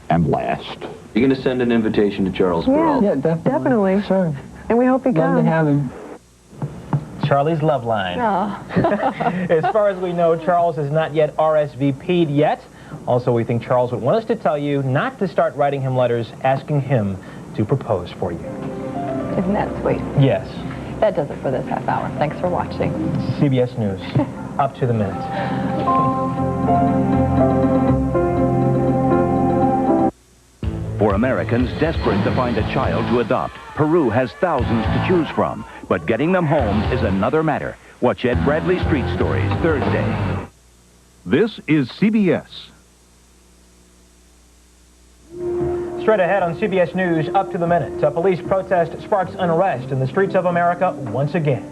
and last. You're going to send an invitation to Charles Perrault? Yeah, definitely. Sure. And we hope he comes. Love to have him. Charlie's love line. Oh. As far as we know, Charles has not yet RSVP'd yet. Also, we think Charles would want us to tell you not to start writing him letters asking him to propose for you. Isn't that sweet? Yes. That does it for this half hour. Thanks for watching. CBS News. Up to the minute. For Americans desperate to find a child to adopt, Peru has thousands to choose from. But getting them home is another matter. Watch Ed Bradley Street Stories Thursday. This is CBS. Straight ahead on CBS News, up to the minute. A police protest sparks unrest in the streets of America once again.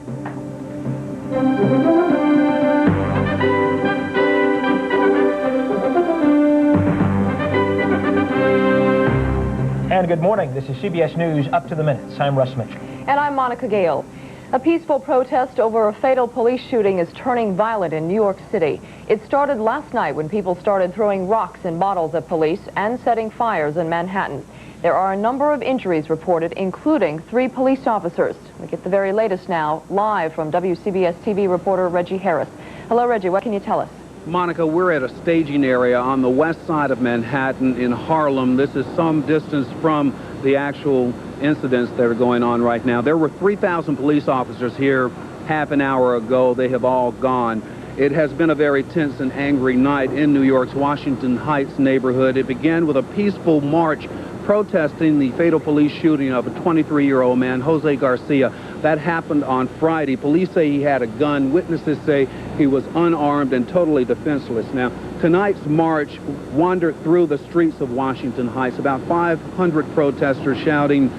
And good morning. This is CBS News, up to the minute. I'm Russ Mitchell. And I'm Monica Gayle. A peaceful protest over a fatal police shooting is turning violent in New York City. It started last night when people started throwing rocks and bottles at police and setting fires in Manhattan. There are a number of injuries reported, including 3 police officers. We get the very latest now, live from WCBS TV reporter Reggie Harris. Hello, Reggie. What can you tell us? Monica, we're at a staging area on the west side of Manhattan in Harlem. This is some distance from the actual incidents that are going on right now. There were 3,000 police officers here half an hour ago. They have all gone. It has been a very tense and angry night in New York's Washington Heights neighborhood. It began with a peaceful march protesting the fatal police shooting of a 23-year-old man, Jose Garcia. That happened on Friday. Police say he had a gun. Witnesses say he was unarmed and totally defenseless. Now, tonight's march wandered through the streets of Washington Heights, about 500 protesters shouting,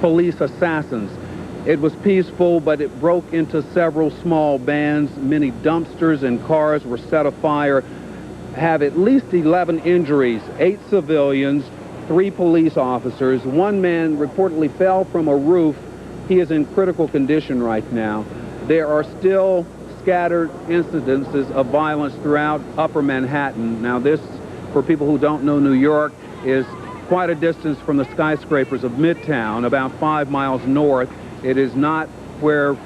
"Police assassins." It was peaceful, but it broke into several small bands. Many dumpsters and cars were set afire. Have at least 11 injuries, 8 civilians, 3 police officers. One man reportedly fell from a roof. He is in critical condition right now. There are still scattered incidences of violence throughout Upper Manhattan. Now this, for people who don't know New York, is quite a distance from the skyscrapers of Midtown, about 5 miles north. It is not where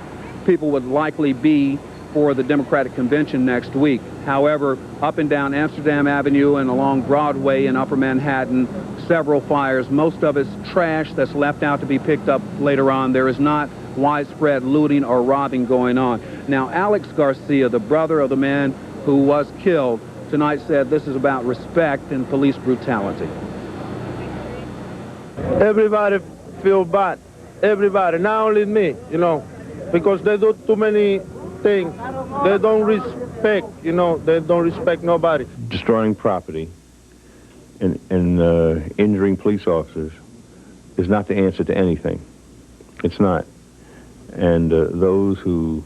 people would likely be for the Democratic Convention next week. However, up and down Amsterdam Avenue and along Broadway in Upper Manhattan, several fires. Most of it's trash that's left out to be picked up later on. There is not widespread looting or robbing going on. Now, Alex Garcia, the brother of the man who was killed, tonight said this is about respect and police brutality. Everybody feel bad. Everybody, not only me, you know, because they do too many things. They don't respect, you know, they don't respect nobody. Destroying property and injuring police officers is not the answer to anything. It's not. And those who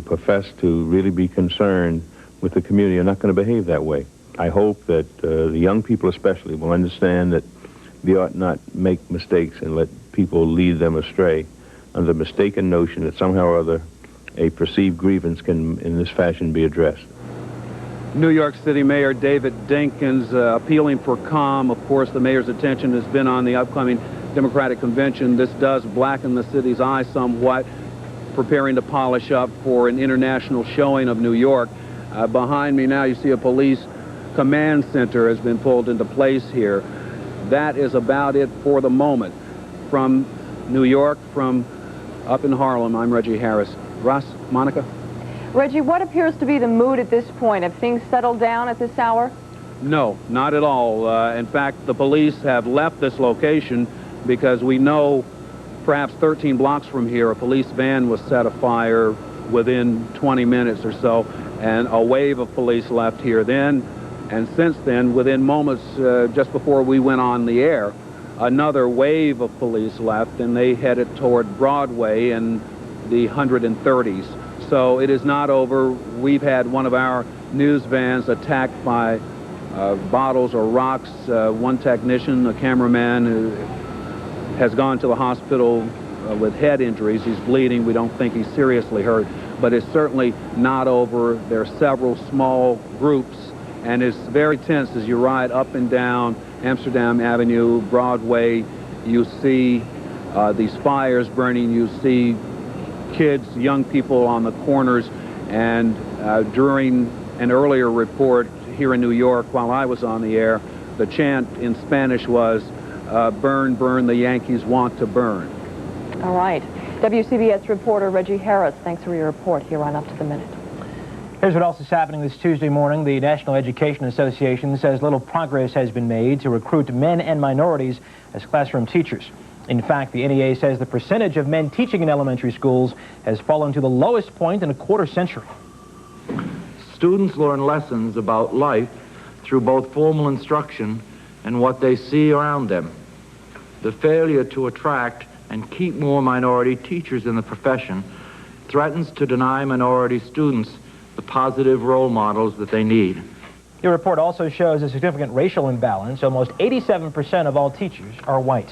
profess to really be concerned with the community are not going to behave that way. I hope that the young people especially will understand that they ought not make mistakes and let people lead them astray under the mistaken notion that somehow or other a perceived grievance can, in this fashion, be addressed. New York City Mayor David Dinkins appealing for calm. Of course, the mayor's attention has been on the upcoming Democratic Convention. This does blacken the city's eye somewhat, preparing to polish up for an international showing of New York. Behind me now you see a police command center has been pulled into place here. That is about it for the moment. From New York, from up in Harlem, I'm Reggie Harris. Russ, Monica? Reggie, what appears to be the mood at this point? Have things settled down at this hour? No, not at all. In fact, the police have left this location because we know perhaps 13 blocks from here, a police van was set afire within 20 minutes or so, and a wave of police left here then. And since then, within moments just before we went on the air, another wave of police left, and they headed toward Broadway and the 130s. So it is not over. We've had one of our news vans attacked by bottles or rocks. One technician, a cameraman, who has gone to the hospital with head injuries. He's bleeding. We don't think he's seriously hurt, but it's certainly not over. There are several small groups and it's very tense as you ride up and down Amsterdam Avenue, Broadway. You see these fires burning, you see kids, young people on the corners, and during an earlier report here in New York while I was on the air, the chant in Spanish was, burn, burn, the Yankees want to burn. All right. WCBS reporter Reggie Harris, thanks for your report here on Up to the Minute. Here's what else is happening this Tuesday morning. The National Education Association says little progress has been made to recruit men and minorities as classroom teachers. In fact, the NEA says the percentage of men teaching in elementary schools has fallen to the lowest point in a quarter century. Students learn lessons about life through both formal instruction and what they see around them. The failure to attract and keep more minority teachers in the profession threatens to deny minority students the positive role models that they need. Your report also shows a significant racial imbalance. Almost 87% of all teachers are white.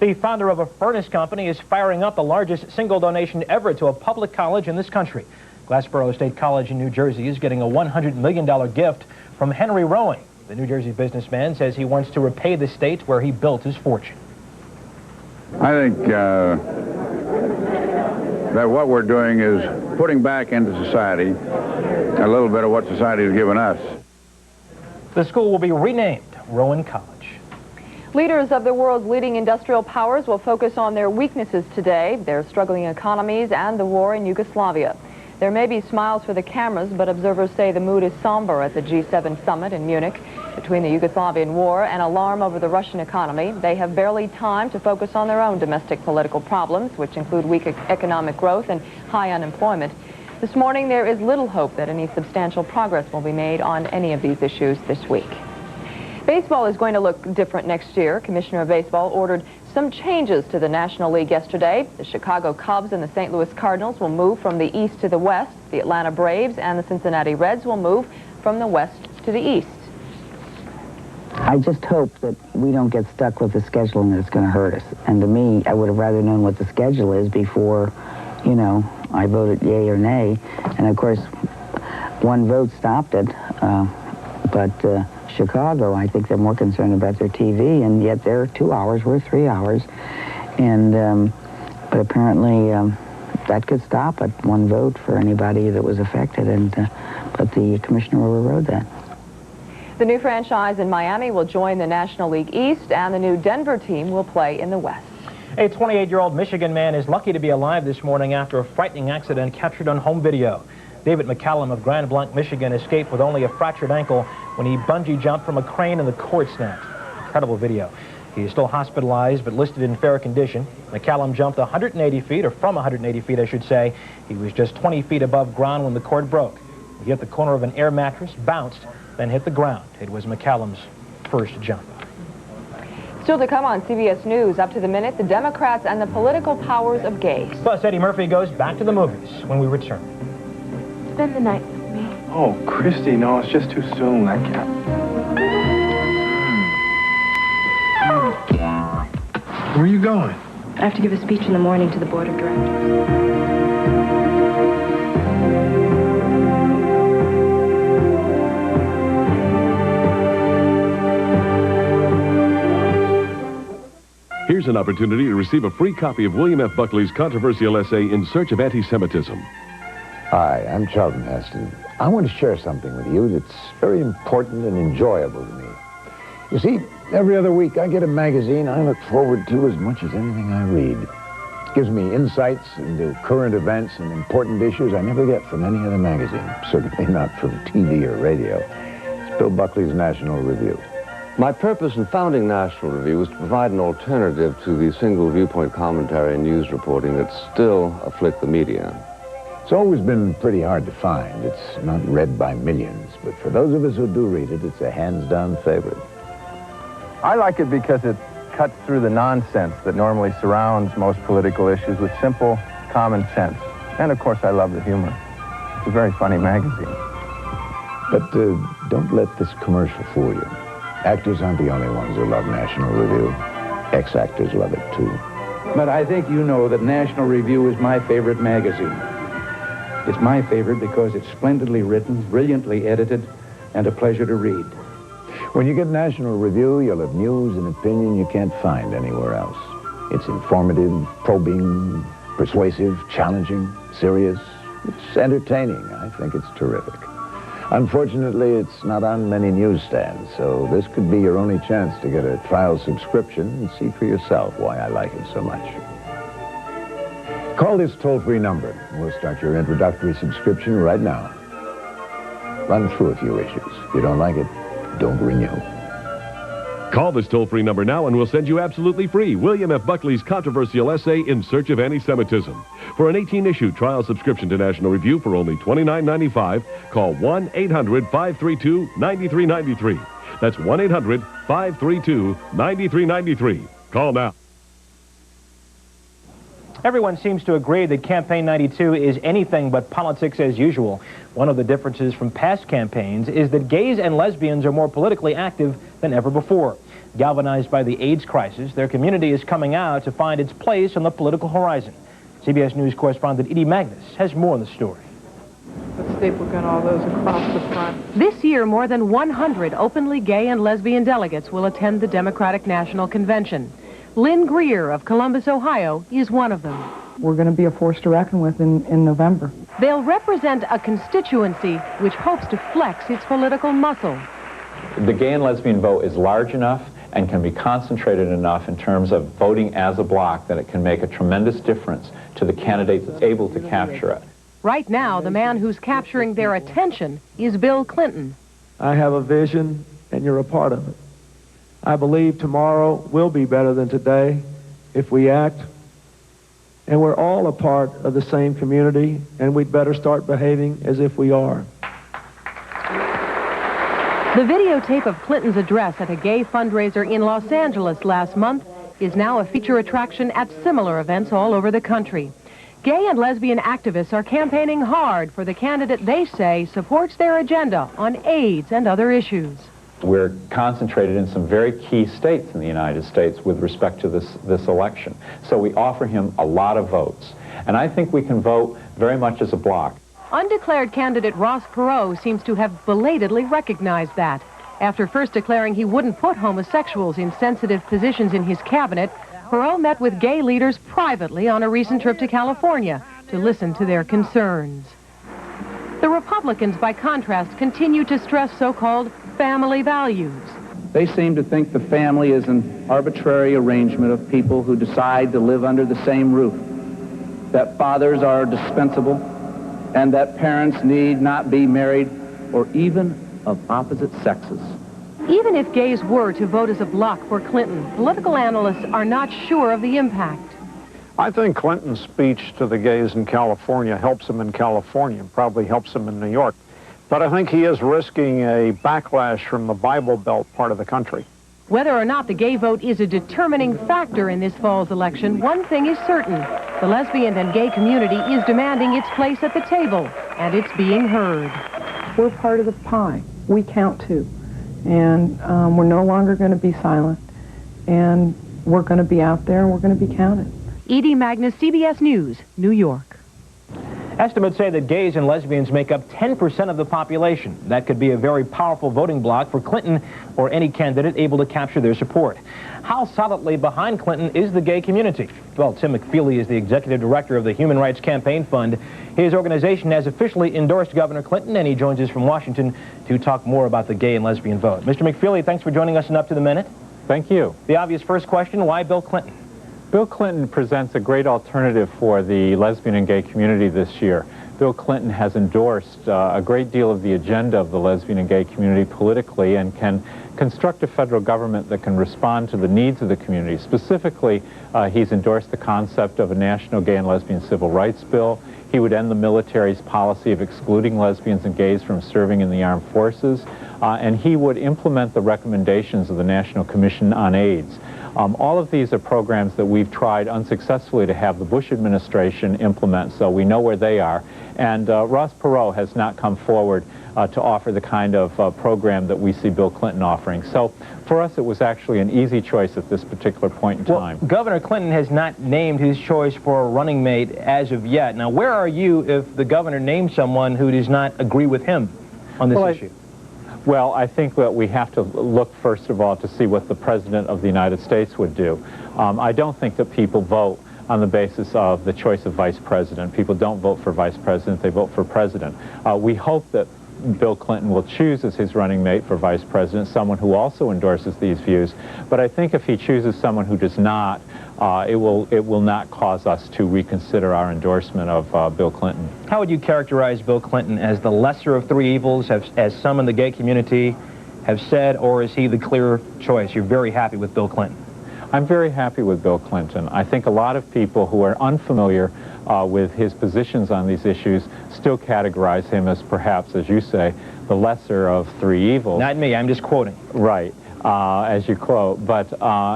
The founder of a furnace company is firing up the largest single donation ever to a public college in this country. Glassboro State College in New Jersey is getting a $100 million gift from Henry Rowing. The New Jersey businessman says he wants to repay the state where he built his fortune. I think that what we're doing is putting back into society a little bit of what society has given us. The school will be renamed Rowan College. Leaders of the world's leading industrial powers will focus on their weaknesses today, their struggling economies, and the war in Yugoslavia. There may be smiles for the cameras, but observers say the mood is somber at the G7 summit in Munich. Between the Yugoslavian war and alarm over the Russian economy, they have barely time to focus on their own domestic political problems, which include weak economic growth and high unemployment. This morning, there is little hope that any substantial progress will be made on any of these issues this week. Baseball is going to look different next year. Commissioner of Baseball ordered some changes to the National League yesterday. The Chicago Cubs and the St. Louis Cardinals will move from the east to the west. The Atlanta Braves and the Cincinnati Reds will move from the west to the east. I just hope that we don't get stuck with the scheduling that's going to hurt us. And to me, I would have rather known what the schedule is before, you know, I voted yay or nay. And of course, one vote stopped it. But Chicago, I think they're more concerned about their TV, and yet they're 2 hours, we're 3 hours. And but apparently that could stop at one vote for anybody that was affected, and but the commissioner overrode that. The new franchise in Miami will join the National League East, and the new Denver team will play in the West. A 28-year-old Michigan man is lucky to be alive this morning after a frightening accident captured on home video. David McCallum of Grand Blanc, Michigan, escaped with only a fractured ankle when he bungee jumped from a crane and the cord snapped. Incredible video. He is still hospitalized but listed in fair condition. McCallum jumped 180 feet, or from 180 feet, I should say. He was just 20 feet above ground when the cord broke. He hit the corner of an air mattress, bounced, then hit the ground. It was McCallum's first jump. Still to come on CBS News, Up to the Minute, the Democrats and the political powers of gays. Plus, Eddie Murphy goes back to the movies when we return. Spend the night with me. Oh, Christy, no, it's just too soon. I can't. Where are you going? I have to give a speech in the morning to the board of directors. Here's an opportunity to receive a free copy of William F. Buckley's controversial essay, In Search of Anti-Semitism. Hi, I'm Charlton Heston. I want to share something with you that's very important and enjoyable to me. You see, every other week I get a magazine I look forward to as much as anything I read. It gives me insights into current events and important issues I never get from any other magazine, certainly not from TV or radio. It's Bill Buckley's National Review. My purpose in founding National Review was to provide an alternative to the single viewpoint commentary and news reporting that still afflict the media. It's always been pretty hard to find. It's not read by millions, but for those of us who do read it, it's a hands-down favorite. I like it because it cuts through the nonsense that normally surrounds most political issues with simple, common sense. And, of course, I love the humor. It's a very funny magazine. But don't let this commercial fool you. Actors aren't the only ones who love National Review. Ex-actors love it, too. But I think you know that National Review is my favorite magazine. It's my favorite because it's splendidly written, brilliantly edited, and a pleasure to read. When you get National Review, you'll have news and opinion you can't find anywhere else. It's informative, probing, persuasive, challenging, serious. It's entertaining. I think it's terrific. Unfortunately, it's not on many newsstands, so this could be your only chance to get a trial subscription and see for yourself why I like it so much. Call this toll-free number. We'll start your introductory subscription right now. Run through a few issues. If you don't like it, don't renew. Call this toll-free number now and we'll send you absolutely free William F. Buckley's controversial essay, In Search of Anti-Semitism. For an 18-issue trial subscription to National Review for only $29.95, call 1-800-532-9393. That's 1-800-532-9393. Call now. Everyone seems to agree that Campaign 92 is anything but politics as usual. One of the differences from past campaigns is that gays and lesbians are more politically active than ever before. Galvanized by the AIDS crisis, their community is coming out to find its place on the political horizon. CBS News correspondent Edie Magnus has more on the story. Let's see if we'll get all those across the front. This year, more than 100 openly gay and lesbian delegates will attend the Democratic National Convention. Lynn Greer of Columbus, Ohio, is one of them. We're going to be a force to reckon with in November. They'll represent a constituency which hopes to flex its political muscle. The gay and lesbian vote is large enough and can be concentrated enough in terms of voting as a bloc that it can make a tremendous difference to the candidate that's able to capture it. Right now, the man who's capturing their attention is Bill Clinton. I have a vision, and you're a part of it. I believe tomorrow will be better than today if we act. And we're all a part of the same community, and we'd better start behaving as if we are. The videotape of Clinton's address at a gay fundraiser in Los Angeles last month is now a feature attraction at similar events all over the country. Gay and lesbian activists are campaigning hard for the candidate they say supports their agenda on AIDS and other issues. We're concentrated in some very key states in the United States with respect to this election. So we offer him a lot of votes. And I think we can vote very much as a bloc. Undeclared candidate Ross Perot seems to have belatedly recognized that. After first declaring he wouldn't put homosexuals in sensitive positions in his cabinet, Perot met with gay leaders privately on a recent trip to California to listen to their concerns. The Republicans, by contrast, continue to stress so-called family values. They seem to think the family is an arbitrary arrangement of people who decide to live under the same roof, that fathers are dispensable, and that parents need not be married or even of opposite sexes. Even if gays were to vote as a bloc for Clinton, political analysts are not sure of the impact. I think Clinton's speech to the gays in California helps him in California, probably helps him in New York. But I think he is risking a backlash from the Bible Belt part of the country. Whether or not the gay vote is a determining factor in this fall's election, one thing is certain. The lesbian and gay community is demanding its place at the table, and it's being heard. We're part of the pie. We count too. And we're no longer going to be silent. And we're going to be out there and we're going to be counted. Edie Magnus, CBS News, New York. Estimates say that gays and lesbians make up 10% of the population. That could be a very powerful voting bloc for Clinton or any candidate able to capture their support. How solidly behind Clinton is the gay community? Well, Tim McFeely is the executive director of the Human Rights Campaign Fund. His organization has officially endorsed Governor Clinton, and he joins us from Washington to talk more about the gay and lesbian vote. Mr. McFeely, thanks for joining us in Up to the Minute. Thank you. The obvious first question, why Bill Clinton? Bill Clinton presents a great alternative for the lesbian and gay community this year. Bill Clinton has endorsed a great deal of the agenda of the lesbian and gay community politically and can construct a federal government that can respond to the needs of the community. Specifically, he's endorsed the concept of a national gay and lesbian civil rights bill. He would end the military's policy of excluding lesbians and gays from serving in the armed forces, and he would implement the recommendations of the National Commission on AIDS. All of these are programs that we've tried unsuccessfully to have the Bush administration implement, so we know where they are. And Ross Perot has not come forward to offer the kind of program that we see Bill Clinton offering. So for us, it was actually an easy choice at this particular point in time. Well, Governor Clinton has not named his choice for a running mate as of yet. Now, where are you if the governor names someone who does not agree with him on this issue? Well, I think that we have to look, first of all, to see what the President of the United States would do. I don't think that people vote on the basis of the choice of vice president. People don't vote for vice president, they vote for president. We hope that Bill Clinton will choose as his running mate for vice president someone who also endorses these views. But I think if he chooses someone who does not, it will not cause us to reconsider our endorsement of Bill Clinton. How would you characterize Bill Clinton? As the lesser of three evils, as some in the gay community have said, or is he the clear choice? You're very happy with Bill Clinton. I'm very happy with Bill Clinton. I think a lot of people who are unfamiliar with his positions on these issues still categorize him as perhaps, as you say, the lesser of three evils. Not me, I'm just quoting. Right, as you quote. But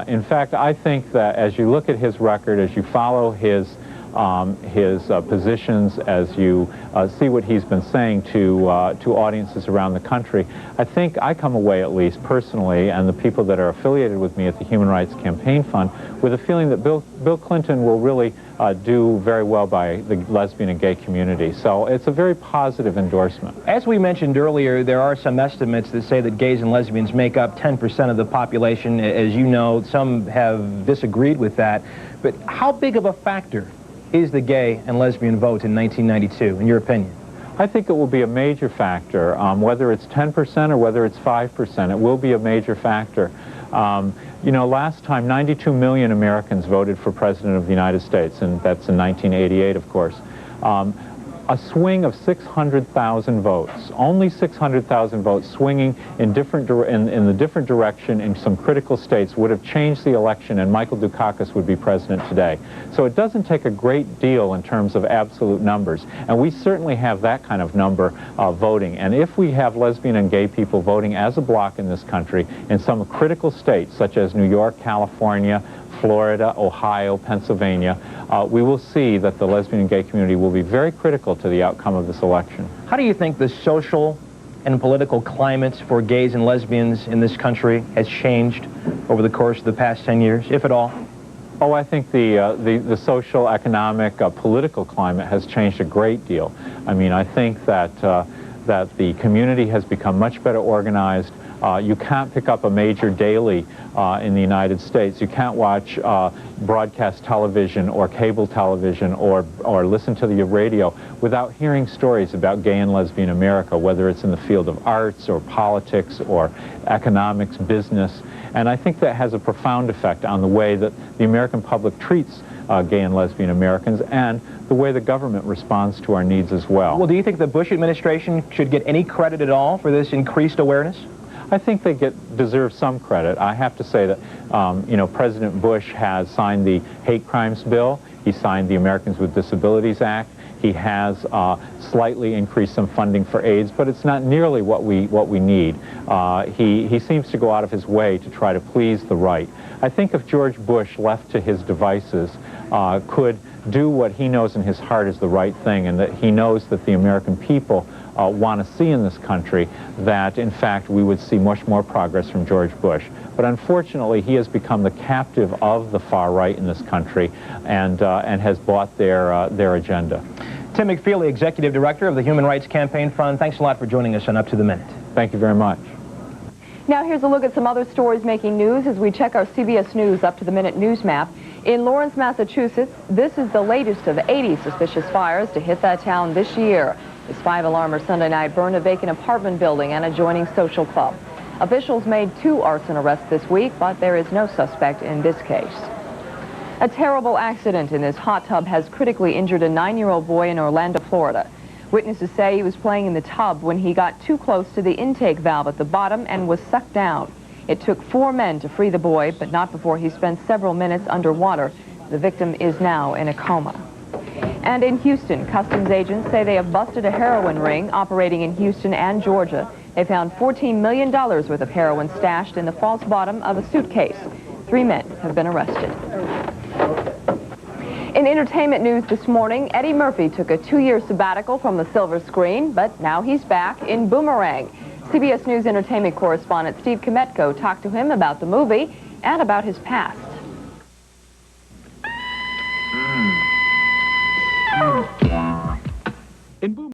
in fact, I think that as you look at his record, as you follow his positions, as you see what he's been saying to audiences around the country, I think I come away, at least personally, and the people that are affiliated with me at the Human Rights Campaign Fund, with a feeling that Bill Clinton will really do very well by the lesbian and gay community. So it's a very positive endorsement. As we mentioned earlier, there are some estimates that say that gays and lesbians make up 10% of the population. As you know, some have disagreed with that. But how big of a factor is the gay and lesbian vote in 1992, in your opinion? I think it will be a major factor. Whether it's 10% or whether it's 5%, it will be a major factor. You know, last time 92 million Americans voted for President of the United States, and that's in 1988, of course. A swing of 600,000 votes, only 600,000 votes swinging in the different direction in some critical states would have changed the election, and Michael Dukakis would be president today. So it doesn't take a great deal in terms of absolute numbers, and we certainly have that kind of number voting. And if we have lesbian and gay people voting as a bloc in this country in some critical states such as New York, California, Florida, Ohio, Pennsylvania, we will see that the lesbian and gay community will be very critical to the outcome of this election. How do you think the social and political climates for gays and lesbians in this country has changed over the course of the past 10 years, if at all? Oh, I think the social, economic, political climate has changed a great deal. I mean, I think that the community has become much better organized. You can't pick up a major daily in the United States. You can't watch broadcast television or cable television or listen to the radio without hearing stories about gay and lesbian America, whether it's in the field of arts or politics or economics, business. And I think that has a profound effect on the way that the American public treats gay and lesbian Americans and the way the government responds to our needs as well. Well, do you think the Bush administration should get any credit at all for this increased awareness? I think they deserve some credit. I have to say that, you know, President Bush has signed the hate crimes bill. He signed the Americans with Disabilities Act. He has slightly increased some funding for AIDS, but it's not nearly what we need. He seems to go out of his way to try to please the right. I think if George Bush, left to his devices, could do what he knows in his heart is the right thing, and that he knows that the American people want to see in this country, that in fact we would see much more progress from George Bush. But unfortunately, he has become the captive of the far right in this country and has bought their agenda. Tim McFeely, Executive Director of the Human Rights Campaign Fund, thanks a lot for joining us on Up to the Minute. Thank you very much. Now here's a look at some other stories making news as we check our CBS News Up to the Minute news map. In Lawrence, Massachusetts, this is the latest of 80 suspicious fires to hit that town this year. This five-alarmer Sunday night burned a vacant apartment building and adjoining social club. Officials made 2 arson arrests this week, but there is no suspect in this case. A terrible accident in this hot tub has critically injured a 9-year-old boy in Orlando, Florida. Witnesses say he was playing in the tub when he got too close to the intake valve at the bottom and was sucked down. It took 4 men to free the boy, but not before he spent several minutes underwater. The victim is now in a coma. And in Houston, customs agents say they have busted a heroin ring operating in Houston and Georgia. They found $14 million worth of heroin stashed in the false bottom of a suitcase. 3 men have been arrested. In entertainment news this morning, Eddie Murphy took a 2-year sabbatical from the silver screen, but now he's back in Boomerang. CBS News entertainment correspondent Steve Kometko talked to him about the movie and about his past.